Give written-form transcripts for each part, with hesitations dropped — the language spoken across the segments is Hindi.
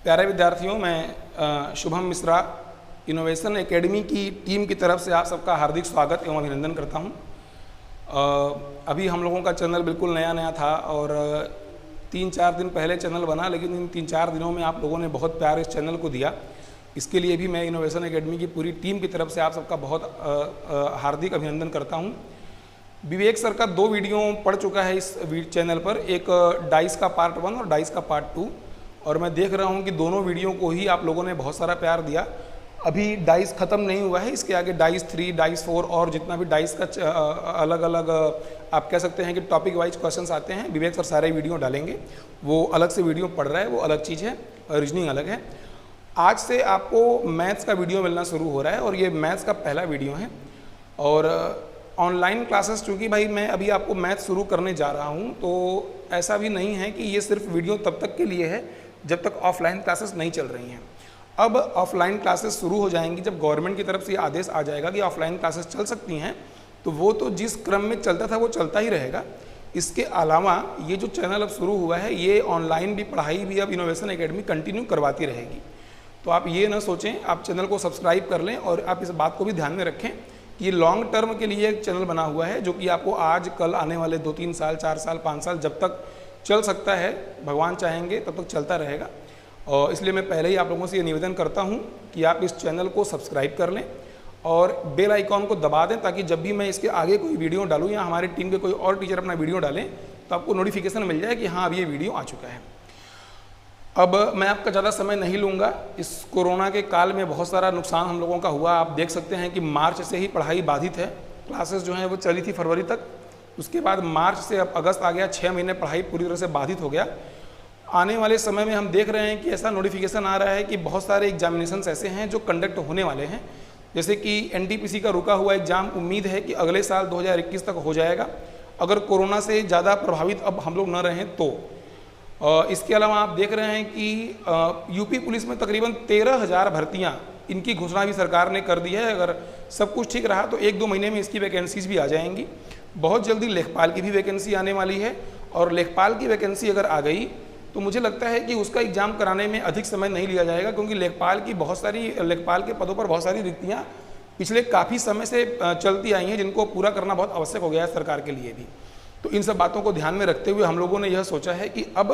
प्यारे विद्यार्थियों, मैं शुभम मिश्रा इनोवेशन एकेडमी की टीम की तरफ से आप सबका हार्दिक स्वागत एवं अभिनंदन करता हूं। अभी हम लोगों का चैनल बिल्कुल नया था और 3-4 दिन पहले चैनल बना, लेकिन इन 3-4 दिनों में आप लोगों ने बहुत प्यार इस चैनल को दिया। इसके लिए भी मैं इनोवेशन एकेडमी की पूरी टीम की तरफ से आप सबका बहुत हार्दिक अभिनंदन करता हूं। विवेक सर का 2 वीडियो पड़ चुका है इस चैनल पर, एक डाइस का पार्ट 1 और डाइस का पार्ट 2, और मैं देख रहा हूं कि दोनों वीडियो को ही आप लोगों ने बहुत सारा प्यार दिया। अभी डाइस ख़त्म नहीं हुआ है, इसके आगे डाइस 3, डाइस 4 और जितना भी डाइस का अलग अलग आप कह सकते हैं कि टॉपिक वाइज क्वेश्चंस आते हैं, विवेक सर सारे वीडियो डालेंगे। वो अलग से वीडियो पढ़ रहा है, वो अलग चीज़ है, रीजनिंग अलग है। आज से आपको मैथ्स का वीडियो मिलना शुरू हो रहा है और ये मैथ्स का पहला वीडियो है। और ऑनलाइन क्लासेस, चूँकि भाई मैं अभी आपको मैथ्स शुरू करने जा रहा हूँ, तो ऐसा भी नहीं है कि ये सिर्फ वीडियो तब तक के लिए है जब तक ऑफलाइन क्लासेस नहीं चल रही हैं। अब ऑफलाइन क्लासेस शुरू हो जाएंगी जब गवर्नमेंट की तरफ से आदेश आ जाएगा कि ऑफलाइन क्लासेस चल सकती हैं, तो वो तो जिस क्रम में चलता था वो चलता ही रहेगा। इसके अलावा ये जो चैनल अब शुरू हुआ है, ये ऑनलाइन भी पढ़ाई भी अब इनोवेशन एकेडमी कंटिन्यू करवाती रहेगी। तो आप ये ना सोचें, आप चैनल को सब्सक्राइब कर लें और आप इस बात को भी ध्यान में रखें कि ये लॉन्ग टर्म के लिए एक चैनल बना हुआ है, जो कि आपको आज कल आने वाले 2-3 साल, 4 साल, 5 साल जब तक चल सकता है, भगवान चाहेंगे तब तक चलता रहेगा। और इसलिए मैं पहले ही आप लोगों से ये निवेदन करता हूँ कि आप इस चैनल को सब्सक्राइब कर लें और बेल आइकॉन को दबा दें, ताकि जब भी मैं इसके आगे कोई वीडियो डालूँ या हमारी टीम के कोई और टीचर अपना वीडियो डालें तो आपको नोटिफिकेशन मिल जाए कि हाँ अब ये वीडियो आ चुका है। अब मैं आपका ज़्यादा समय नहीं लूँगा। इस कोरोना के काल में बहुत सारा नुकसान हम लोगों का हुआ। आप देख सकते हैं कि मार्च से ही पढ़ाई बाधित है। क्लासेस जो हैं वो चली थी फरवरी तक, उसके बाद मार्च से अब अगस्त आ गया, 6 महीने पढ़ाई पूरी तरह से बाधित हो गया। आने वाले समय में हम देख रहे हैं कि ऐसा नोटिफिकेशन आ रहा है कि बहुत सारे एग्जामिनेशंस ऐसे हैं जो कंडक्ट होने वाले हैं, जैसे कि एनटीपीसी का रुका हुआ एग्ज़ाम उम्मीद है कि अगले साल 2021 तक हो जाएगा, अगर कोरोना से ज़्यादा प्रभावित अब हम लोग न रहें तो। इसके अलावा आप देख रहे हैं कि यूपी पुलिस में तकरीबन 13,000 भर्तियाँ, इनकी घोषणा भी सरकार ने कर दी है। अगर सब कुछ ठीक रहा तो 1-2 महीने में इसकी वैकेंसीज भी आ जाएंगी। बहुत जल्दी लेखपाल की भी वैकेंसी आने वाली है, और लेखपाल की वैकेंसी अगर आ गई तो मुझे लगता है कि उसका एग्ज़ाम कराने में अधिक समय नहीं लिया जाएगा, क्योंकि लेखपाल के पदों पर बहुत सारी रिक्तियाँ पिछले काफ़ी समय से चलती आई हैं, जिनको पूरा करना बहुत आवश्यक हो गया है सरकार के लिए भी। तो इन सब बातों को ध्यान में रखते हुए हम लोगों ने यह सोचा है कि अब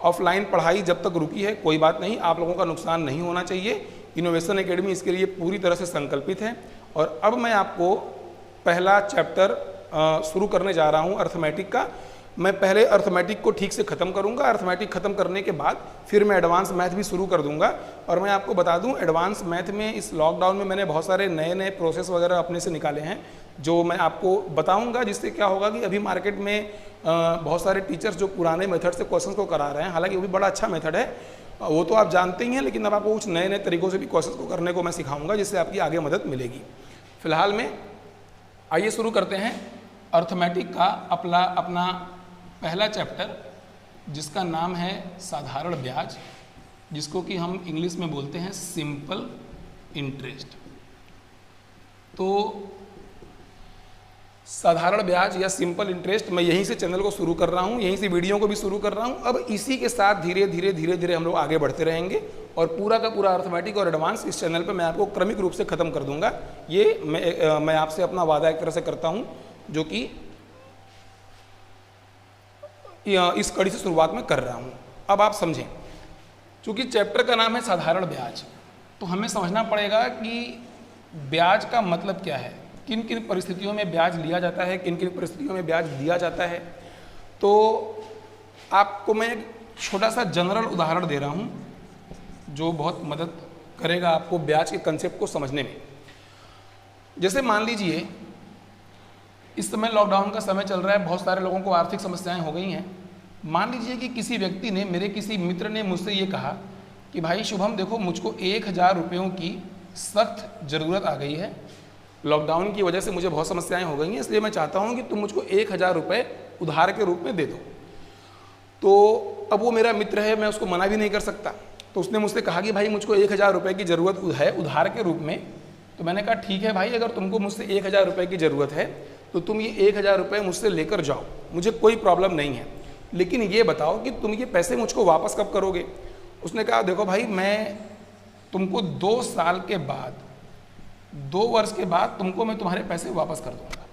ऑफलाइन पढ़ाई जब तक रुकी है कोई बात नहीं, आप लोगों का नुकसान नहीं होना चाहिए। इनोवेशन एकेडमी इसके लिए पूरी तरह से संकल्पित है। और अब मैं आपको पहला चैप्टर शुरू करने जा रहा हूँ अर्थमेटिक का। मैं पहले अर्थमेटिक को ठीक से ख़त्म करूँगा, अर्थमेटिक ख़त्म करने के बाद फिर मैं एडवांस मैथ भी शुरू कर दूँगा। और मैं आपको बता दूँ, एडवांस मैथ में इस लॉकडाउन में मैंने बहुत सारे नए प्रोसेस वगैरह अपने से निकाले हैं, जो मैं आपको बताऊँगा, जिससे क्या होगा कि अभी मार्केट में बहुत सारे टीचर्स जो पुराने मेथड से क्वेश्चन को करा रहे हैं, हालांकि वो भी बड़ा अच्छा मेथड है, वो तो आप जानते ही हैं, लेकिन अब आपको कुछ नए तरीक़ों से भी क्वेश्चन को करने को मैं सिखाऊँगा, जिससे आपकी आगे मदद मिलेगी। फिलहाल में आइए शुरू करते हैं अर्थमेटिक का अपना पहला चैप्टर, जिसका नाम है साधारण ब्याज, जिसको कि हम इंग्लिश में बोलते हैं सिंपल इंटरेस्ट। तो साधारण ब्याज या सिंपल इंटरेस्ट, मैं यहीं से चैनल को शुरू कर रहा हूँ, यहीं से वीडियो को भी शुरू कर रहा हूँ। अब इसी के साथ धीरे धीरे हम लोग आगे बढ़ते रहेंगे और पूरा का पूरा अर्थमेटिक और एडवांस इस चैनल पे मैं आपको क्रमिक रूप से ख़त्म कर दूंगा। ये मैं आपसे अपना वादा एक तरह से करता हूँ, जो कि इस कड़ी से शुरुआत में कर रहा हूँ। अब आप समझें, चूँकि चैप्टर का नाम है साधारण ब्याज, तो हमें समझना पड़ेगा कि ब्याज का मतलब क्या है, किन किन परिस्थितियों में ब्याज लिया जाता है, किन किन परिस्थितियों में ब्याज दिया जाता है। तो आपको मैं एक छोटा सा जनरल उदाहरण दे रहा हूँ, जो बहुत मदद करेगा आपको ब्याज के कंसेप्ट को समझने में। जैसे मान लीजिए इस समय लॉकडाउन का समय चल रहा है, बहुत सारे लोगों को आर्थिक समस्याएं हो गई हैं। मान लीजिए कि किसी व्यक्ति ने, मेरे किसी मित्र ने मुझसे ये कहा कि भाई शुभम देखो, मुझको 1,000 रुपयों की सख्त ज़रूरत आ गई है, लॉकडाउन की वजह से मुझे बहुत समस्याएं हो गई हैं, इसलिए मैं चाहता हूं कि तुम मुझको 1,000 रुपये उधार के रूप में दे दो। तो अब वो मेरा मित्र है, मैं उसको मना भी नहीं कर सकता। तो उसने मुझसे कहा कि भाई मुझको 1,000 रुपये की ज़रूरत है उधार के रूप में। तो मैंने कहा ठीक है भाई, अगर तुमको मुझसे 1,000 रुपये की ज़रूरत है तो तुम ये 1,000 रुपये मुझसे लेकर जाओ, मुझे कोई प्रॉब्लम नहीं है, लेकिन ये बताओ कि तुम ये पैसे मुझको वापस कब करोगे। उसने कहा देखो भाई, मैं तुमको 2 साल के बाद, 2 वर्ष के बाद तुमको मैं तुम्हारे पैसे वापस कर दूंगा।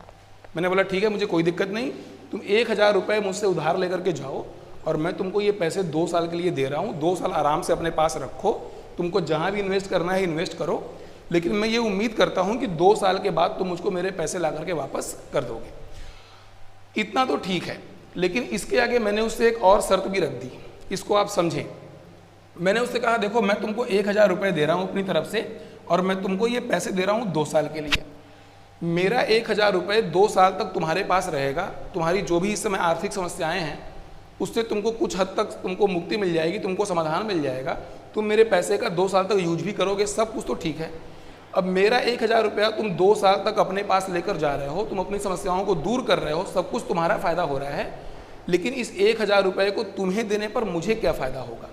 मैंने बोला ठीक है, मुझे कोई दिक्कत नहीं, तुम 1000 रुपये मुझसे उधार लेकर के जाओ और मैं तुमको ये पैसे 2 साल के लिए दे रहा हूँ, 2 साल आराम से अपने पास रखो, तुमको जहाँ भी इन्वेस्ट करना है इन्वेस्ट करो, लेकिन मैं ये उम्मीद करता हूँ कि 2 साल के बाद तुम मुझको मेरे पैसे ला करके वापस कर दोगे। इतना तो ठीक है, लेकिन इसके आगे मैंने उससे एक और शर्त भी रख दी, इसको आप समझें। मैंने उससे कहा देखो, मैं तुमको 1000 रुपये दे रहा हूँ अपनी तरफ से और मैं तुमको ये पैसे दे रहा हूँ 2 साल के लिए। मेरा 1000 रुपये 2 साल तक तुम्हारे पास रहेगा, तुम्हारी जो भी इस समय आर्थिक समस्याएं हैं उससे तुमको कुछ हद तक तुमको मुक्ति मिल जाएगी, तुमको समाधान मिल जाएगा, तुम मेरे पैसे का 2 साल तक यूज भी करोगे, सब कुछ तो ठीक है। अब मेरा 1000 रुपया तुम 2 साल तक अपने पास लेकर जा रहे हो, तुम अपनी समस्याओं को दूर कर रहे हो, सब कुछ तुम्हारा फायदा हो रहा है, लेकिन इस 1000 रुपये को तुम्हें देने पर मुझे क्या फ़ायदा होगा?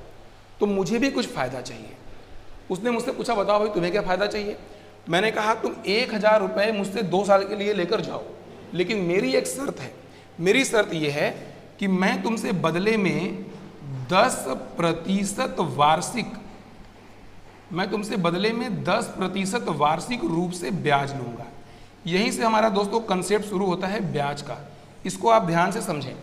तो मुझे भी कुछ फ़ायदा चाहिए। उसने मुझसे पूछा बताओ भाई तुम्हें क्या फ़ायदा चाहिए? मैंने कहा तुम 1000 रुपये मुझसे 2 साल के लिए लेकर जाओ, लेकिन मेरी एक शर्त है। मेरी शर्त यह है कि मैं तुमसे बदले में 10% वार्षिक, मैं तुमसे बदले में 10% वार्षिक रूप से ब्याज लूँगा। यहीं से हमारा दोस्तों कंसेप्ट शुरू होता है ब्याज का। इसको आप ध्यान से समझें।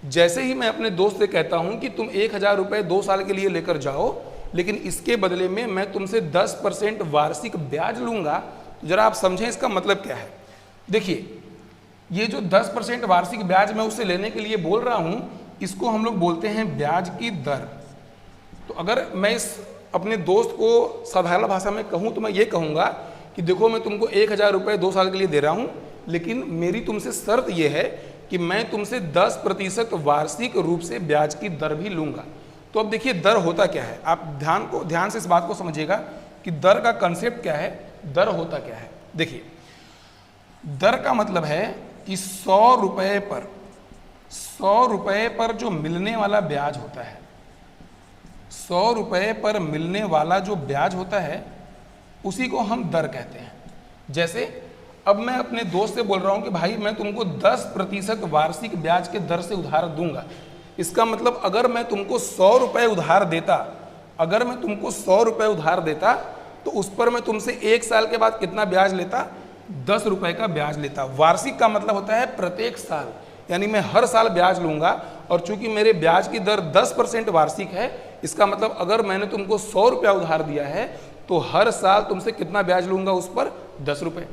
जैसे ही मैं अपने दोस्त से कहता हूँ कि तुम 1000 रुपये 2 साल के लिए लेकर जाओ, लेकिन इसके बदले में मैं तुमसे 10% वार्षिक ब्याज लूँगा, तो जरा आप समझें इसका मतलब क्या है। देखिए, ये जो 10% वार्षिक ब्याज मैं उससे लेने के लिए बोल रहा हूँ, इसको हम लोग बोलते हैं ब्याज की दर। तो अगर मैं इस अपने दोस्त को साधारण भाषा में कहूँ तो मैं ये कहूँगा कि देखो, मैं तुमको 1000 रुपये 2 साल के लिए दे रहा हूँ, लेकिन मेरी तुमसे शर्त ये है कि मैं तुमसे 10% वार्षिक रूप से ब्याज की दर भी लूँगा। तो अब देखिए दर होता क्या है, आप ध्यान से इस बात को समझिएगा कि दर का कंसेप्ट क्या है, दर होता क्या है। देखिए, दर का मतलब है कि 100 रुपये पर जो मिलने वाला ब्याज होता है, 100 रुपये पर मिलने वाला जो ब्याज होता है, उसी को हम दर कहते हैं। जैसे अब मैं अपने दोस्त से बोल रहा हूँ कि भाई मैं तुमको 10% वार्षिक ब्याज के दर से उधार दूंगा। इसका मतलब अगर मैं तुमको 100 रुपये उधार देता, अगर मैं तुमको 100 रुपये उधार देता, तो उस पर मैं तुमसे 1 साल के बाद कितना ब्याज लेता? 10 रुपये का ब्याज लेता। वार्षिक का मतलब होता है प्रत्येक साल, यानी मैं हर साल ब्याज लूँगा। और चूंकि मेरे ब्याज की दर 10% वार्षिक है, इसका मतलब अगर मैंने तुमको 100 रुपया उधार दिया है तो हर साल तुमसे कितना ब्याज लूँगा उस पर? 10 रुपये।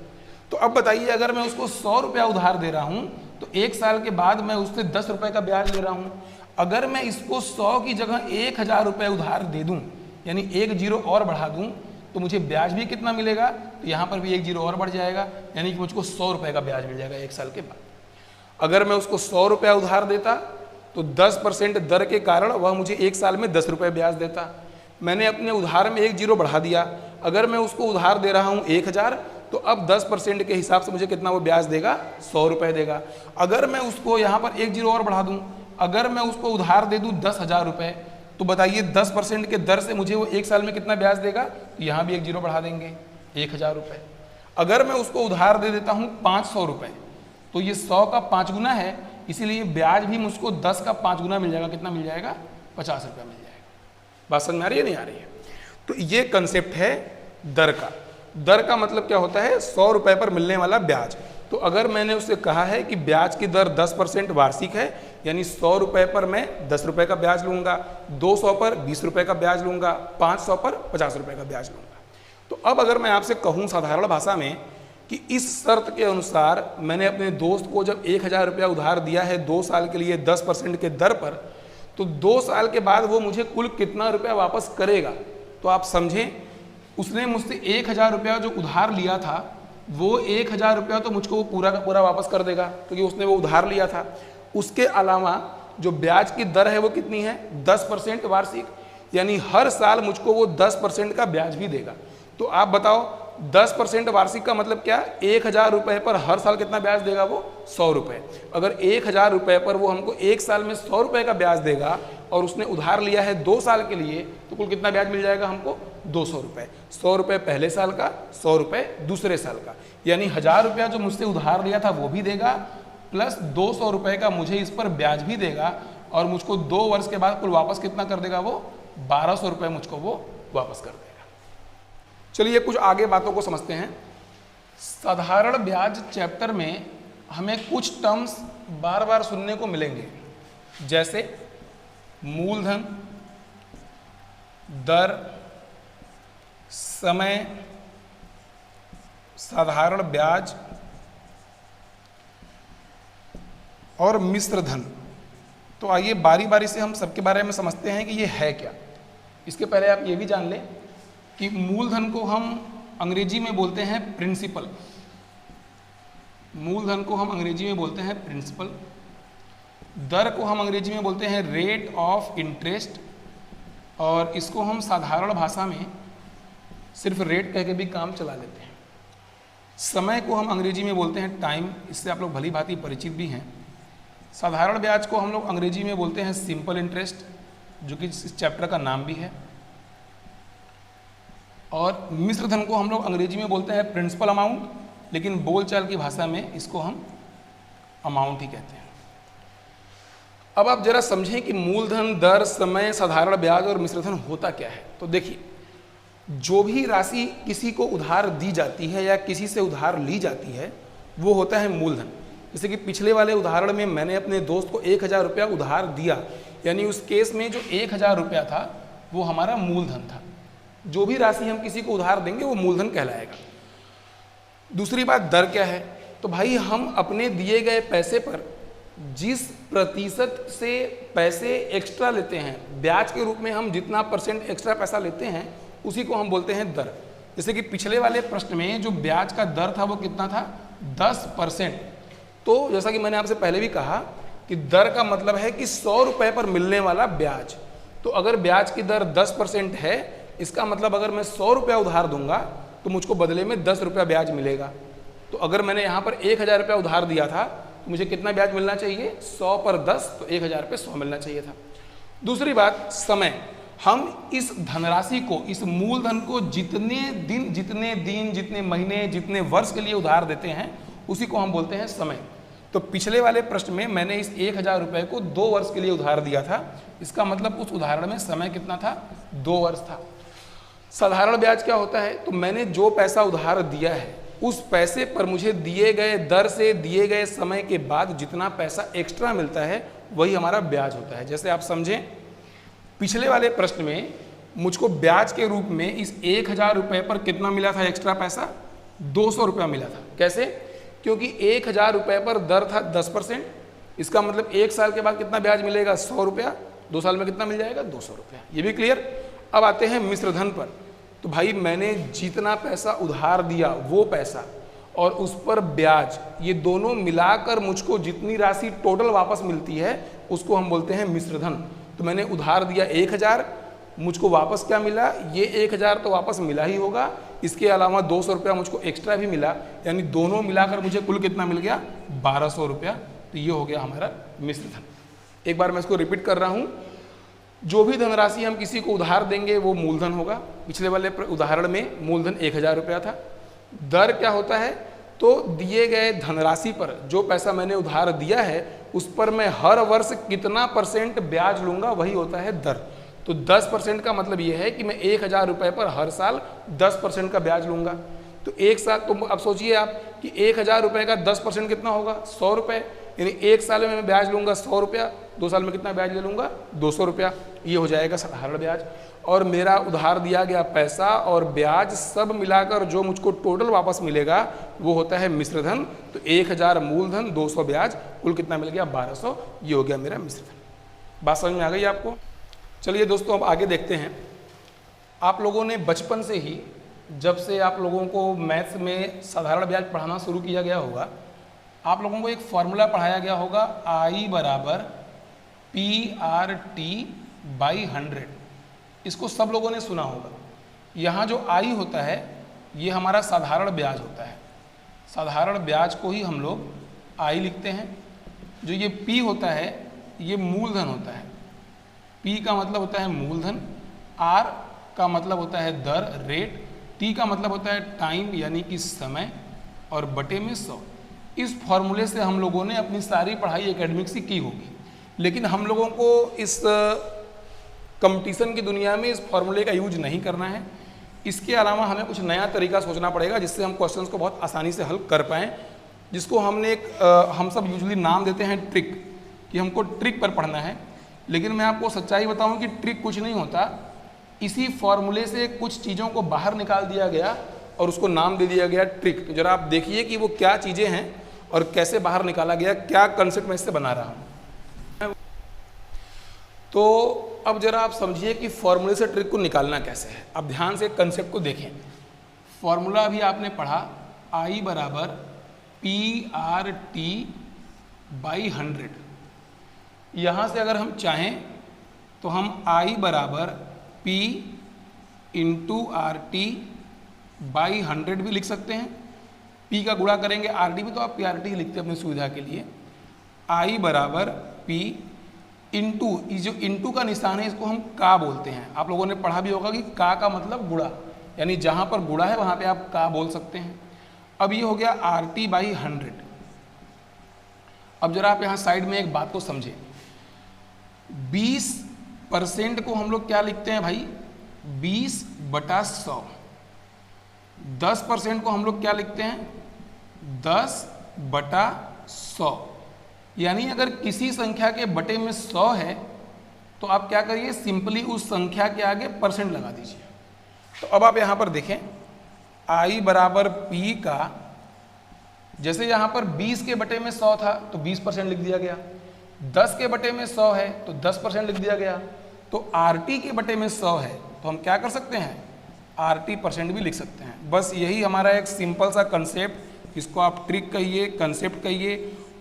तो अब बताइए, अगर मैं उसको 100 रुपया उधार दे रहा हूँ तो 1 साल के बाद मैं उससे 10 रुपये का ब्याज ले रहा हूँ। अगर मैं इसको 100 की जगह 1000 रुपये उधार दे दूँ, यानी 1 जीरो और बढ़ा दूँ, तो मुझे ब्याज भी कितना मिलेगा? तो यहाँ पर भी 1 जीरो और बढ़ जाएगा, यानी कि मुझको 100 रुपये का ब्याज मिल जाएगा 1 साल के बाद। अगर मैं उसको 100 रुपया उधार देता तो 10% दर के कारण वह मुझे 1 साल में 10 रुपये ब्याज देता। मैंने अपने उधार में 1 जीरो बढ़ा दिया। अगर मैं उसको उधार दे रहा हूँ 1000, तो अब 10% के हिसाब से मुझे कितना वो ब्याज देगा? 100 रुपये देगा। अगर मैं उसको यहाँ पर 1 जीरो और बढ़ा दूँ, अगर मैं उसको उधार दे दूँ 10,000 रुपये, तो बताइए 10% के दर से मुझे वो 1 साल में कितना ब्याज देगा? तो यहाँ भी 1 जीरो बढ़ा देंगे, 1000 रुपये। अगर मैं उसको उधार दे देता हूँ 500 रुपये, तो ये 100 का 5 गुना है, इसीलिए ब्याज भी मुझको 10 का 5 गुना मिल जाएगा। कितना मिल जाएगा? 50 रुपया मिल जाएगा। बात समझ में आ रही है नहीं आ रही है? तो ये कंसेप्ट है दर का। दर का मतलब क्या होता है? 100 रुपये पर मिलने वाला ब्याज। तो अगर मैंने उससे कहा है कि ब्याज की दर 10% वार्षिक है, यानी 100 रुपये पर मैं 10 रुपये का ब्याज लूँगा, 200 पर 20 रुपये का ब्याज लूँगा, 500 पर 50 रुपये का ब्याज लूँगा। तो अब अगर मैं आपसे कहूँ साधारण भाषा में कि इस शर्त के अनुसार मैंने अपने दोस्त को जब 1000 रुपया उधार दिया है 2 साल के लिए 10% के दर पर, तो 2 साल के बाद वो मुझे कुल कितना रुपया वापस करेगा? तो आप समझें, उसने मुझसे 1000 रुपया जो उधार लिया था, वो 1000 रुपया तो मुझको वो पूरा का पूरा वापस कर देगा, क्योंकि उसने वो उधार लिया था। उसके अलावा जो ब्याज की दर है वो कितनी है? 10% वार्षिक, यानी हर साल मुझको वो 10% का ब्याज भी देगा। तो आप बताओ, 10% वार्षिक का मतलब क्या? 1000 रुपये पर हर साल कितना ब्याज देगा वो? 100 रुपये। अगर 1000 रुपये पर वो हमको 1 साल में 100 रुपये का ब्याज देगा और उसने उधार लिया है 2 साल के लिए, तो कुल कितना ब्याज मिल जाएगा हमको? 200 रुपये। 100 रुपये पहले साल का, 100 रुपये दूसरे साल का, यानी 1000 रुपया जो मुझसे उधार लिया था वो भी देगा, प्लस 200 रुपये का मुझे इस पर ब्याज भी देगा, और मुझको 2 वर्ष के बाद कुल वापस कितना कर देगा वो? 1200 रुपये मुझको वो वापस कर देगा। चलिए कुछ आगे बातों को समझते हैं। साधारण ब्याज चैप्टर में हमें कुछ टर्म्स बार बार सुनने को मिलेंगे, जैसे मूलधन, दर, समय, साधारण ब्याज और मिश्र धन। तो आइए बारी बारी से हम सबके बारे में समझते हैं कि ये है क्या। इसके पहले आप ये भी जान लें कि मूलधन को हम अंग्रेजी में बोलते हैं प्रिंसिपल। मूलधन को हम अंग्रेजी में बोलते हैं प्रिंसिपल। दर को हम अंग्रेजी में बोलते हैं रेट ऑफ इंटरेस्ट, और इसको हम साधारण भाषा में सिर्फ रेट कह के भी काम चला लेते हैं। समय को हम अंग्रेजी में बोलते हैं टाइम, इससे आप लोग भली भांति परिचित भी हैं। साधारण ब्याज को हम लोग अंग्रेजी में बोलते हैं सिंपल इंटरेस्ट, जो कि इस चैप्टर का नाम भी है। और मिश्र धन को हम लोग अंग्रेजी में बोलते हैं प्रिंसिपल अमाउंट, लेकिन बोलचाल की भाषा में इसको हम अमाउंट ही कहते हैं। अब आप जरा समझें कि मूलधन, दर, समय, साधारण ब्याज और मिश्र धन होता क्या है। तो देखिए, जो भी राशि किसी को उधार दी जाती है या किसी से उधार ली जाती है वो होता है मूलधन। जैसे कि पिछले वाले उदाहरण में मैंने अपने दोस्त को 1000 रुपया उधार दिया, यानी उस केस में जो 1000 रुपया था वो हमारा मूलधन था। जो भी राशि हम किसी को उधार देंगे वो मूलधन कहलाएगा। दूसरी बात, दर क्या है। तो भाई हम अपने दिए गए पैसे पर जिस प्रतिशत से पैसे एक्स्ट्रा लेते हैं, ब्याज के रूप में हम जितना परसेंट एक्स्ट्रा पैसा लेते हैं उसी को हम बोलते हैं दर। जैसे कि पिछले वाले प्रश्न में जो ब्याज का दर था वो कितना था, 10%। तो जैसा कि मैंने आपसे पहले भी कहा कि दर का मतलब है कि 100 रुपये पर मिलने वाला ब्याज। तो अगर ब्याज की दर 10% है, इसका मतलब अगर मैं 100 रुपया उधार दूंगा तो मुझको बदले में 10 रुपया ब्याज मिलेगा। तो अगर मैंने यहाँ पर 1000 रुपया उधार दिया था तो मुझे कितना ब्याज मिलना चाहिए, 100 पर 10, तो 1000 पे 100 मिलना चाहिए था। दूसरी बात, समय। हम इस धनराशि को, इस मूलधन को जितने दिन, जितने महीने, जितने वर्ष के लिए उधार देते हैं उसी को हम बोलते हैं समय। तो पिछले वाले प्रश्न में मैंने इस 1000 रुपये को 2 वर्ष के लिए उधार दिया था, इसका मतलब उस उदाहरण में समय कितना था, 2 वर्ष था। साधारण ब्याज क्या होता है, तो मैंने जो पैसा उधार दिया है उस पैसे पर मुझे दिए गए दर से दिए गए समय के बाद जितना पैसा एक्स्ट्रा मिलता है वही हमारा ब्याज होता है। जैसे आप समझें, पिछले वाले प्रश्न में मुझको ब्याज के रूप में इस 1000 रुपये पर कितना मिला था एक्स्ट्रा पैसा, 200 रुपया मिला था। कैसे? क्योंकि 1000 रुपये पर दर था 10%, इसका मतलब 1 साल के बाद कितना ब्याज मिलेगा, 100 रुपया। 2 साल में कितना मिल जाएगा, 200 रुपया। ये भी क्लियर। अब आते हैं मिश्र धन पर। तो भाई मैंने जितना पैसा उधार दिया वो पैसा और उस पर ब्याज, ये दोनों मिलाकर मुझको जितनी राशि टोटल वापस मिलती है उसको हम बोलते हैं मिश्र धन। तो मैंने उधार दिया 1000, मुझको वापस क्या मिला, ये 1000 तो वापस मिला ही होगा, इसके अलावा 200 रुपया मुझको एक्स्ट्रा भी मिला, यानी दोनों मिलाकर मुझे कुल कितना मिल गया, 1200 रुपया। तो ये हो गया हमारा मिश्र धन। एक बार मैं इसको रिपीट कर रहा हूँ, जो भी धनराशि हम किसी को उधार देंगे वो मूलधन होगा। पिछले वाले उदाहरण में मूलधन 1000 रुपया था। दर क्या होता है, तो दिए गए धनराशि पर जो पैसा मैंने उधार दिया है उस पर मैं हर वर्ष कितना % ब्याज लूंगा, वही होता है दर। तो 10% का मतलब ये है कि मैं 1000 रुपये पर हर साल 10% का ब्याज लूंगा। तो एक साल, तो अब सोचिए आप कि 1000 रुपये का 10% कितना होगा, 100 रुपये। यानी 1 साल में मैं ब्याज लूंगा 100 रुपया, 2 साल में कितना ब्याज ले लूंगा, 200 रुपया। ये हो जाएगा साधारण ब्याज। और मेरा उधार दिया गया पैसा और ब्याज सब मिलाकर जो मुझको टोटल वापस मिलेगा वो होता है मिश्र धन। तो 1000 मूलधन, 200 ब्याज, कुल कितना मिल गया, 1200। ये हो गया मेरा मिश्र धन। बात समझ में आ गई आपको? चलिए दोस्तों, अब आगे देखते हैं। आप लोगों ने बचपन से ही, जब से आप लोगों को मैथ्स में साधारण ब्याज पढ़ाना शुरू किया गया होगा, आप लोगों को एक फॉर्मूला पढ़ाया गया होगा, I = PRT/100। इसको सब लोगों ने सुना होगा। यहाँ जो I होता है ये हमारा साधारण ब्याज होता है। साधारण ब्याज को ही हम लोग I लिखते हैं। जो ये P होता है ये मूलधन होता है। P का मतलब होता है मूलधन, R का मतलब होता है दर, रेट, T का मतलब होता है टाइम यानी कि समय, और बटे में 100। इस फॉर्मूले से हम लोगों ने अपनी सारी पढ़ाई एकेडमिक से की होगी। लेकिन हम लोगों को इस कंपटीशन की दुनिया में इस फॉर्मूले का यूज नहीं करना है। इसके अलावा हमें कुछ नया तरीका सोचना पड़ेगा जिससे हम क्वेश्चंस को बहुत आसानी से हल कर पाएँ, जिसको हमने हम सब यूजुअली नाम देते हैं ट्रिक, कि हमको ट्रिक पर पढ़ना है। लेकिन मैं आपको सच्चाई बताऊं कि ट्रिक कुछ नहीं होता, इसी फॉर्मूले से कुछ चीज़ों को बाहर निकाल दिया गया और उसको नाम दे दिया गया ट्रिक। तो जरा आप देखिए कि वो क्या चीज़ें हैं और कैसे बाहर निकाला गया, क्या कंसेप्ट मैं इससे बना रहा हूँ। तो अब जरा आप समझिए कि फॉर्मूले से ट्रिक को निकालना कैसे है। अब ध्यान से कंसेप्ट को देखें। फॉर्मूला अभी आपने पढ़ा I बराबर PRT बाई 100। यहाँ से अगर हम चाहें तो हम I बराबर P इंटू RT बाई 100 भी लिख सकते हैं। P का गुणा करेंगे RT भी, तो आप PRT ही लिखते हैं अपनी सुविधा के लिए। I बराबर P इंटू, ये जो इंटू का निशान है इसको हम का बोलते हैं। आप लोगों ने पढ़ा भी होगा कि का मतलब गुणा, यानी जहाँ पर गुणा है वहाँ पे आप का बोल सकते हैं। अब ये हो गया RT बाई 100। अब जरा आप यहाँ साइड में एक बात को समझें। 20% को हम लोग क्या लिखते हैं भाई, 20/100। 10% को हम लोग क्या लिखते हैं, 10/100। यानी अगर किसी संख्या के बटे में 100 है तो आप क्या करिए, सिंपली उस संख्या के आगे परसेंट लगा दीजिए। तो अब आप यहाँ पर देखें I बराबर P का, जैसे यहाँ पर 20 के बटे में 100 था तो 20% लिख दिया गया, 10 के बटे में 100 है तो 10% लिख दिया गया। तो RT के बटे में 100 है तो हम क्या कर सकते हैं, RT% भी लिख सकते हैं। बस यही हमारा एक सिंपल सा कंसेप्ट, इसको आप ट्रिक कहिए, कंसेप्ट कहिए।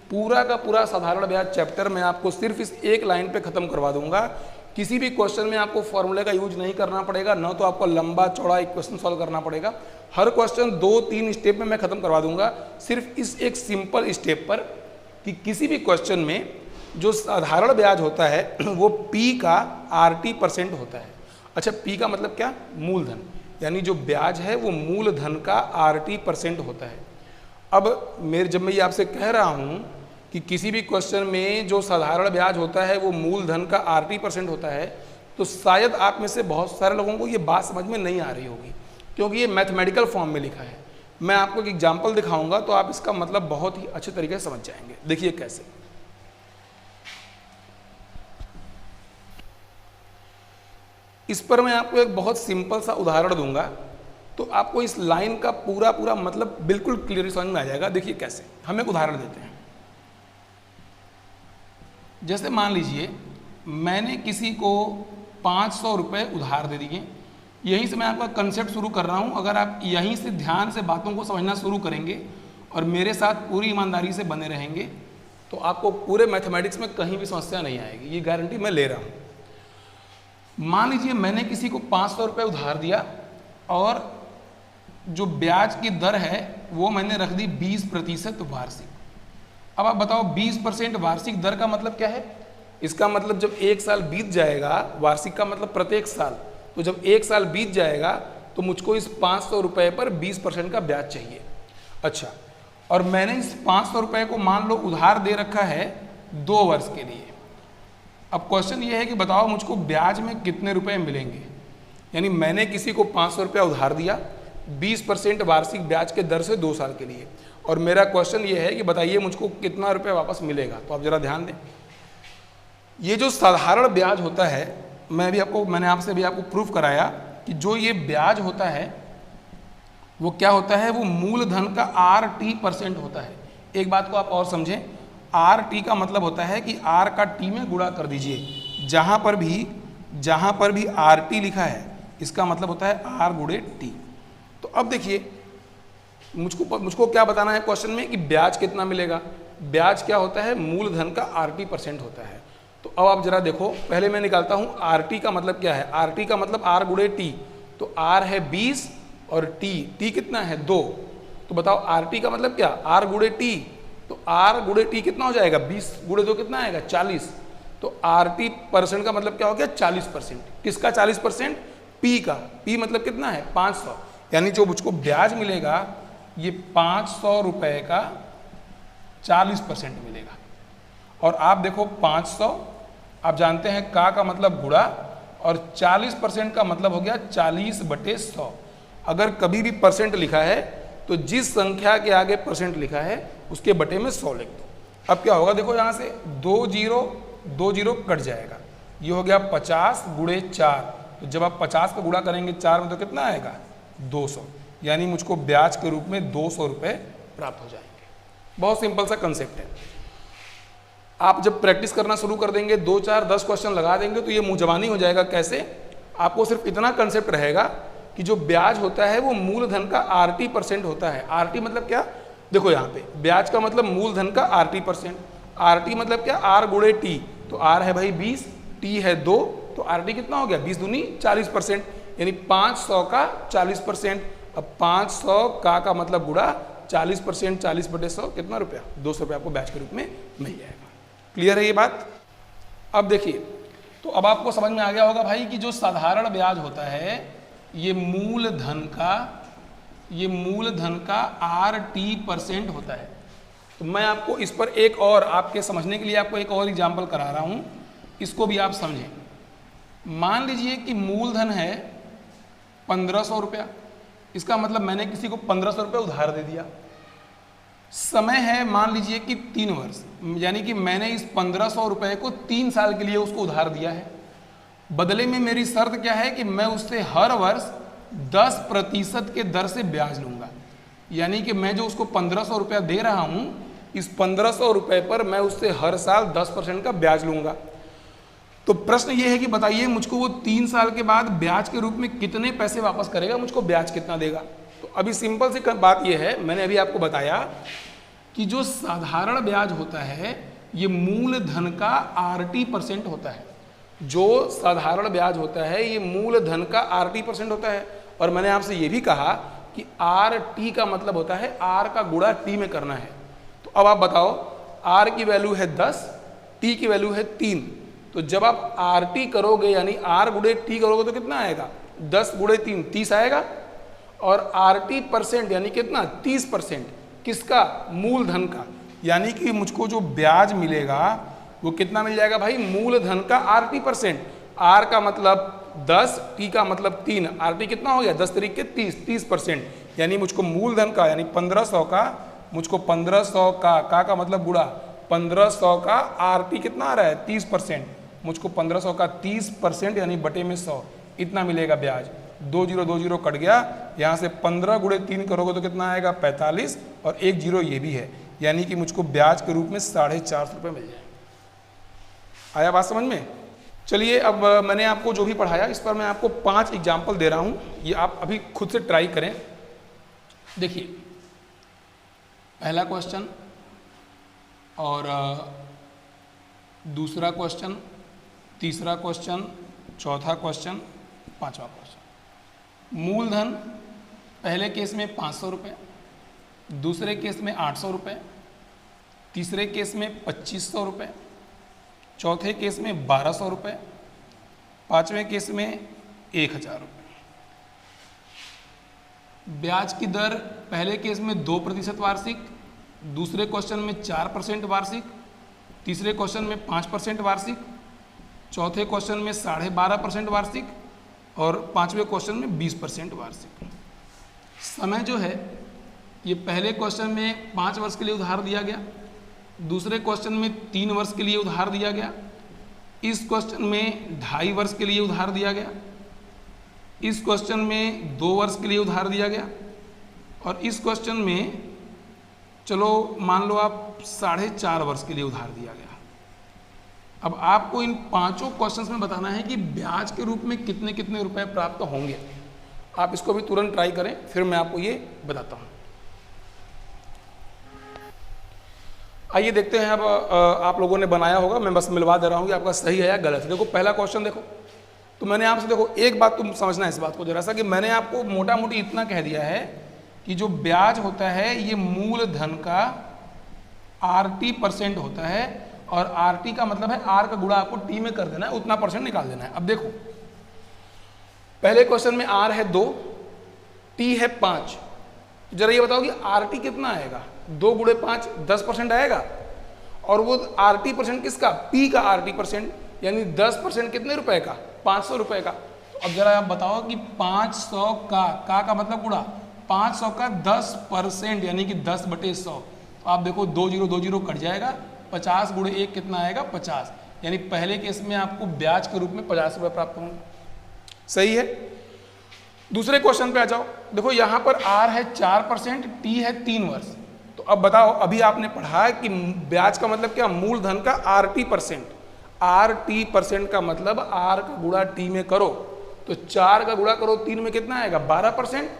पूरा का पूरा साधारण ब्याज चैप्टर मैं आपको सिर्फ इस एक लाइन पे खत्म करवा दूंगा। किसी भी क्वेश्चन में आपको फॉर्मूले का यूज नहीं करना पड़ेगा, न तो आपको लंबा चौड़ा एक क्वेश्चन सॉल्व करना पड़ेगा। हर क्वेश्चन 2-3 स्टेप में मैं खत्म करवा दूंगा, सिर्फ इस एक सिंपल स्टेप पर कि किसी भी क्वेश्चन में जो साधारण ब्याज होता है वो P का RT% होता है। अच्छा, P का मतलब क्या, मूलधन, यानी जो ब्याज है वो मूलधन का RT% होता है। अब जब मैं ये आपसे कह रहा हूँ कि किसी भी क्वेश्चन में जो साधारण ब्याज होता है वो मूलधन का RT% होता है, तो शायद आप में से बहुत सारे लोगों को ये बात समझ में नहीं आ रही होगी, क्योंकि ये मैथमेटिकल फॉर्म में लिखा है। मैं आपको एक एग्जाम्पल दिखाऊंगा तो आप इसका मतलब बहुत ही अच्छे तरीके से समझ जाएंगे। देखिए कैसे। इस पर मैं आपको एक बहुत सिंपल सा उदाहरण दूंगा तो आपको इस लाइन का पूरा मतलब बिल्कुल क्लियर समझ में आ जाएगा। देखिए कैसे। हम एक उदाहरण देते हैं। जैसे मान लीजिए मैंने किसी को 500 रुपये उधार दे दिए। यहीं से मैं आपका कंसेप्ट शुरू कर रहा हूं। अगर आप यहीं से ध्यान से बातों को समझना शुरू करेंगे और मेरे साथ पूरी ईमानदारी से बने रहेंगे तो आपको पूरे मैथमेटिक्स में कहीं भी समस्या नहीं आएगी, ये गारंटी मैं ले रहा हूं। मान लीजिए मैंने किसी को 500 रुपये उधार दिया और जो ब्याज की दर है वो मैंने रख दी 20% वार्षिक। अब आप बताओ 20% वार्षिक दर का मतलब क्या है। इसका मतलब जब एक साल बीत जाएगा, वार्षिक का मतलब प्रत्येक साल, तो जब एक साल बीत जाएगा तो मुझको इस 500 रुपये पर 20% का ब्याज चाहिए। अच्छा, और मैंने इस 500 रुपये को मान लो उधार दे रखा है 2 वर्ष के लिए। अब क्वेश्चन ये है कि बताओ मुझको ब्याज में कितने रुपए मिलेंगे। यानी मैंने किसी को 500 रुपया उधार दिया 20% वार्षिक ब्याज के दर से 2 साल के लिए, और मेरा क्वेश्चन ये है कि बताइए मुझको कितना रुपया वापस मिलेगा। तो आप जरा ध्यान दें, ये जो साधारण ब्याज होता है, मैंने आपसे भी आपको प्रूफ कराया कि जो ये ब्याज होता है वो क्या होता है, वो मूलधन का RT% होता है। एक बात को आप और समझें, RT का मतलब होता है कि R का T में गुणा कर दीजिए। जहां पर भी RT लिखा है इसका मतलब होता है R गुणे T। तो अब देखिए मुझको क्या बताना है क्वेश्चन में कि ब्याज कितना मिलेगा। ब्याज क्या होता है, मूलधन का RT% होता है। तो अब आप जरा देखो, पहले मैं निकालता हूं RT का मतलब क्या है। RT का मतलब R गुणे T, तो R है 20 और T कितना है 2। तो बताओ RT का मतलब क्या, R गुणे T, तो R गुणे T कितना हो जाएगा, 20 गुणे 2 कितना आएगा 40। तो RT% का मतलब क्या हो गया 40%। किसका 40%, P का। P मतलब कितना है 500। यानी जो मुझको ब्याज मिलेगा ये 500 रुपये का 40% मिलेगा। और आप देखो 500, आप जानते हैं का मतलब गुणा और 40% का मतलब हो गया 40/100। अगर कभी भी परसेंट लिखा है तो जिस संख्या के आगे परसेंट लिखा है उसके बटे में 100 लिख दो। अब क्या होगा, देखो यहाँ से 2 0 कट जाएगा, ये हो गया 50 गुणे 4। तो जब आप 50 का गुणा करेंगे 4 में तो कितना आएगा, 200, यानी मुझको ब्याज के रूप में 200 रुपये प्राप्त हो जाएंगे। बहुत सिंपल सा कंसेप्ट है। आप जब प्रैक्टिस करना शुरू कर देंगे, 2 4 10 क्वेश्चन लगा देंगे तो ये मुँह जबानी हो जाएगा। कैसे? आपको सिर्फ इतना कंसेप्ट रहेगा कि जो ब्याज होता है वो मूलधन का RT% होता है। RT मतलब क्या, देखो यहाँ पे ब्याज का मतलब मूलधन का RT%। RT मतलब क्या, R गुणे T। तो R है भाई 20, T है 2, तो RT कितना हो गया, 20 दूनी 40%, यानी 500 का 40%। अब 500 का मतलब गुणा 40%, 40/100 कितना रुपया, 200 रुपया आपको ब्याज के रूप में मिल जाएगा। क्लियर है ये बात? अब देखिए, तो अब आपको समझ में आ गया होगा भाई कि जो साधारण ब्याज होता है ये मूलधन का RT% होता है। तो मैं आपको इस पर एक और, आपके समझने के लिए आपको एक और एग्जाम्पल करा रहा हूँ, इसको भी आप समझें। मान लीजिए कि मूलधन है 1500 रुपया, इसका मतलब मैंने किसी को 1500 रुपये उधार दे दिया। समय है मान लीजिए कि 3 वर्ष, यानी कि मैंने इस 1500 रुपये को 3 साल के लिए उसको उधार दिया है। बदले में मेरी शर्त क्या है कि मैं उससे हर वर्ष 10% के दर से ब्याज लूंगा, यानी कि मैं जो उसको 1500 रुपया दे रहा हूं, इस 1500 रुपये पर मैं उससे हर साल 10% का ब्याज लूंगा। तो प्रश्न ये है कि बताइए मुझको वो 3 साल के बाद ब्याज के रूप में कितने पैसे वापस करेगा, मुझको ब्याज कितना देगा। तो अभी सिंपल सी बात ये है, मैंने अभी आपको बताया कि जो साधारण ब्याज होता है ये मूलधन का RT% होता है। जो साधारण ब्याज होता है ये मूलधन का RT% होता है। और मैंने आपसे ये भी कहा कि RT का मतलब होता है R का गुणा T में करना है। तो अब आप बताओ, R की वैल्यू है 10, T की वैल्यू है 3। तो जब आप RT करोगे यानी R गुणे T करोगे तो कितना आएगा, 10 गुणे 3 30 आएगा। और RT% यानी कितना, 30%, किसका, मूलधन का। यानी कि मुझको जो ब्याज मिलेगा वो कितना मिल जाएगा भाई, मूलधन का RT%। R का मतलब 10, T का मतलब 3, RT कितना हो गया, 10 तरीके 30%। यानी मुझको मूलधन का यानी 1500 का, मुझको 1500 का मतलब गुणा 1500 का RT कितना आ रहा है, 30%। मुझको 1500 का 30% यानी बटे में 100, इतना मिलेगा ब्याज। 2 0 कट गया, यहाँ से 15 गुणे 3 करोगे तो कितना आएगा, 45, और 1 0 ये भी है, यानी कि मुझको ब्याज के रूप में 450 रुपये मिल जाए। आया बात समझ में? चलिए, अब मैंने आपको जो भी पढ़ाया इस पर मैं आपको 5 एग्जाम्पल दे रहा हूँ, ये आप अभी खुद से ट्राई करें। देखिए, पहला क्वेश्चन और दूसरा क्वेश्चन, तीसरा क्वेश्चन, चौथा क्वेश्चन, पांचवा क्वेश्चन। मूलधन पहले केस में 500 रुपये, दूसरे केस में 800 रुपये, तीसरे केस में 2500 रुपये, चौथे केस में 1200 रुपये, पांचवें केस में 1000 रुपये। ब्याज की दर पहले केस में 2% वार्षिक, दूसरे क्वेश्चन में 4% वार्षिक, तीसरे क्वेश्चन में 5% वार्षिक, चौथे क्वेश्चन में 12.5% वार्षिक और पांचवें क्वेश्चन में 20% वार्षिक। समय जो है ये पहले क्वेश्चन में 5 वर्ष के लिए उधार दिया गया, दूसरे क्वेश्चन में 3 वर्ष के लिए उधार दिया गया, इस क्वेश्चन में 2.5 वर्ष के लिए उधार दिया गया, इस क्वेश्चन में 2 वर्ष के लिए उधार दिया गया, और इस क्वेश्चन में चलो मान लो आप 4.5 वर्ष के लिए उधार दिया गया। अब आपको इन पांचों क्वेश्चंस में बताना है कि ब्याज के रूप में कितने कितने रुपए प्राप्त होंगे। आप इसको भी तुरंत ट्राई करें, फिर मैं आपको ये बताता हूँ। आइए देखते हैं। अब आप लोगों ने बनाया होगा, मैं बस मिलवा दे रहा हूँ कि आपका सही है या गलत है। देखो पहला क्वेश्चन देखो, तो मैंने आपसे देखो एक बात तुम समझना है इस बात को जरा सा, कि मैंने आपको मोटा मोटी इतना कह दिया है कि जो ब्याज होता है ये मूलधन का RT% होता है, और RT का मतलब है R का गुणा आपको T में कर देना है, उतना परसेंट निकाल देना है। अब देखो पहले क्वेश्चन में R है 2, T है 5, जरा ये बताओ कि RT कितना आएगा, 2 गुणे 5 10% आएगा, और वो RT% किसका, P का RT%, यानी 10% कितने रुपए का, 500 रुपए का। तो अब जरा आप बताओ कि 500 का मतलब गुणा 500 का 10% यानी कि 10/100। तो आप देखो 20 कट जाएगा, 50 गुणे 1 कितना आएगा 50, यानी पहले केस में आपको ब्याज के रूप में 50 रुपये प्राप्त होंगे। सही है। दूसरे क्वेश्चन पे आ जाओ। देखो यहाँ पर R है 4%, T है 3 वर्ष। तो अब बताओ, अभी आपने पढ़ा है कि ब्याज का मतलब क्या, मूलधन का RT%। RT% का मतलब R का गुणा T में करो, तो 4 का गुणा करो 3 में कितना आएगा 12%।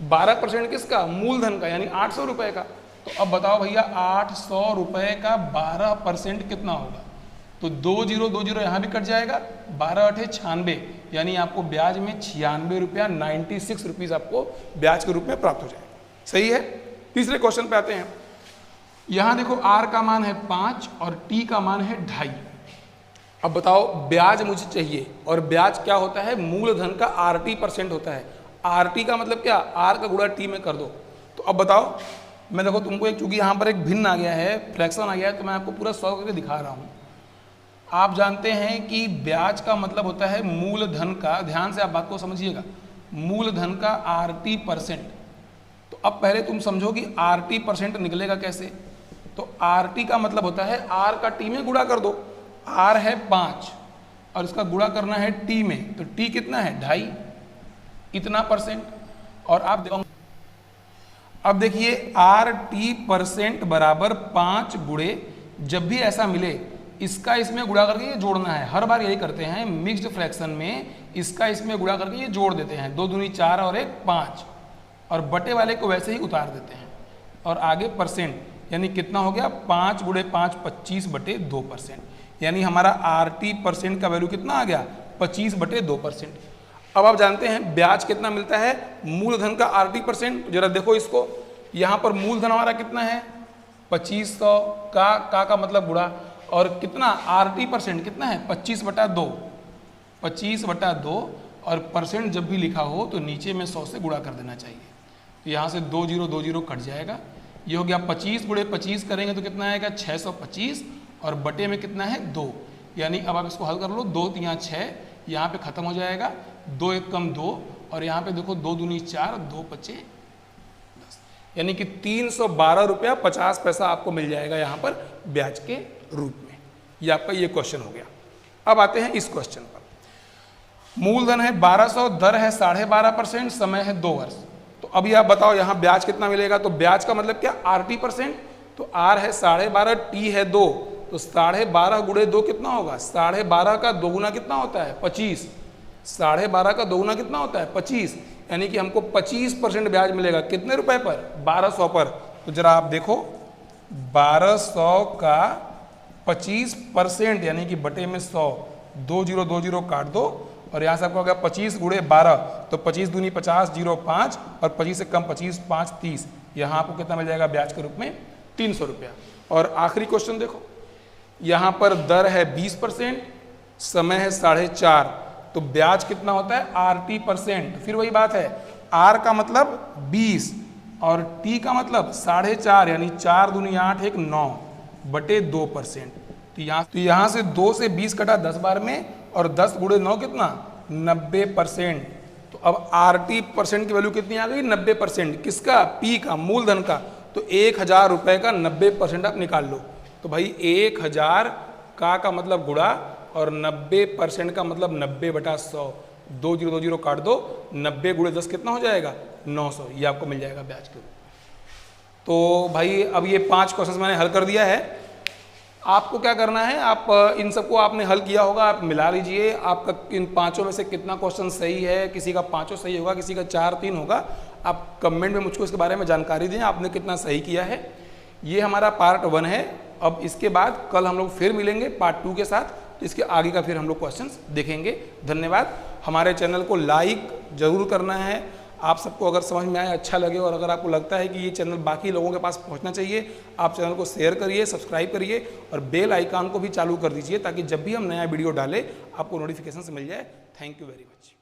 12% किसका, मूलधन का, यानी 800 रुपए का। तो अब बताओ भैया 800 रुपए का 12% कितना होगा। तो 20 यहाँ भी कट जाएगा, 12×8 96, यानी आपको ब्याज में 96 रुपया 96 रुपीज़ आपको ब्याज के रूप में प्राप्त हो जाएगा। सही है। तीसरे क्वेश्चन पे आते हैं। यहाँ देखो R का मान है 5 और T का मान है 2.5। अब बताओ ब्याज मुझे चाहिए, और ब्याज क्या होता है, मूलधन का RT% होता है। RT का मतलब क्या, R का गुणा T में कर दो। तो अब बताओ, मैं देखो तुमको एक, चूंकि यहाँ पर एक भिन्न आ गया है, फ्रैक्शन आ गया है, तो मैं आपको पूरा सॉल्व करके दिखा रहा हूँ। आप जानते हैं कि ब्याज का मतलब होता है मूलधन का, ध्यान से आप बात को समझिएगा, मूलधन का RT%। तो अब पहले तुम समझो कि RT% निकलेगा कैसे। तो RT का मतलब होता है R का T में गुणा कर दो। R है 5 और इसका गुणा करना है T में, तो T कितना है 2.5, इतना %। और आप देखो, अब देखिए RT% बराबर 5 गुणे, जब भी ऐसा मिले इसका इसमें गुणा करके ये जोड़ना है। हर बार यही करते हैं मिक्स्ड फ्रैक्शन में, इसका इसमें गुणा करके ये जोड़ देते हैं, 2 दूनी 4 और 1 5, और बटे वाले को वैसे ही उतार देते हैं, और आगे %, यानी कितना हो गया 5 गुणे 5 25/2%, यानी हमारा RT% का वैल्यू कितना आ गया 25/2%। अब आप जानते हैं ब्याज कितना मिलता है, मूलधन का RT%। जरा देखो इसको, यहाँ पर मूलधन हमारा कितना है 2500 का मतलब गुणा, और कितना RT% कितना है 25/2, 25/2, और % जब भी लिखा हो तो नीचे में 100 से गुणा कर देना चाहिए। तो यहाँ से 20 कट जाएगा, ये हो गया 25 गुणे 25 करेंगे तो कितना आएगा 625, और बटे में कितना है 2, यानी अब आप इसको हल कर लो, 2 3 6, यहाँ पे खत्म हो जाएगा, 2 1 कम 2, और यहाँ पे देखो 2 दूनी 4, 2 5 10, यानी कि 312 रुपया 50 पैसा आपको मिल जाएगा यहाँ पर ब्याज के रूप में। ये आपका ये क्वेश्चन हो गया। अब आते हैं इस क्वेश्चन पर। मूलधन है 1200, दर है 12.5%, समय है 2 वर्ष। तो अभी आप बताओ यहाँ ब्याज कितना मिलेगा। तो ब्याज का मतलब क्या, RT%। तो R है 12.5, T है 2, तो 12.5 गुणे 2 कितना होगा, 12.5 का दोगुना कितना होता है 25, 12.5 का दोगुना कितना होता है 25, यानी कि हमको 25% ब्याज मिलेगा। कितने रुपए पर, 1200 पर। तो जरा आप देखो 1200 का 25% यानी कि बटे में 100, 20 काट दो, और यहाँ से आपको हो गया 25 गुणे 12, तो 25 दूनी 50, 0 5, और 25 से कम 25 5 30, यहाँ आपको कितना मिल जाएगा ब्याज के रूप में 300 रुपया। और आखिरी क्वेश्चन देखो, यहाँ पर दर है 20%, समय है 4.5, तो ब्याज कितना होता है RT%। फिर वही बात है, R का मतलब 20 और T का मतलब 4.5, यानी 4 दूनी 8 1 9 बटे 2%। तो यहाँ से 2 से 20 कटा 10 बार में, और 10 गुणे 9 कितना 90%। तो अब RT% की वैल्यू कितनी आ गई 90%, किसका, P का, मूलधन का। तो 1000 रुपये का 90% आप निकाल लो। तो भाई 1000 का मतलब गुणा, और 90% का मतलब 90/100, 20 काट दो, 90 गुणे 10 कितना हो जाएगा 900, ये आपको मिल जाएगा ब्याज के रूप में। तो भाई अब ये 5 क्वेश्चन मैंने हल कर दिया है। आपको क्या करना है, आप इन सबको आपने हल किया होगा, आप मिला लीजिए आपका इन 5 में से कितना क्वेश्चन सही है। किसी का 5 सही होगा, किसी का 4 3 होगा। आप कमेंट में मुझको इसके बारे में जानकारी दें, आपने कितना सही किया है। ये हमारा पार्ट 1 है। अब इसके बाद कल हम लोग फिर मिलेंगे पार्ट 2 के साथ, तो इसके आगे का फिर हम लोग क्वेश्चंस देखेंगे। धन्यवाद। हमारे चैनल को लाइक जरूर करना है। आप सबको अगर समझ में आए, अच्छा लगे, और अगर आपको लगता है कि ये चैनल बाकी लोगों के पास पहुंचना चाहिए, आप चैनल को शेयर करिए, सब्सक्राइब करिए, और बेल आइकन को भी चालू कर दीजिए, ताकि जब भी हम नया वीडियो डालें आपको नोटिफिकेशन से मिल जाए। Thank you very much.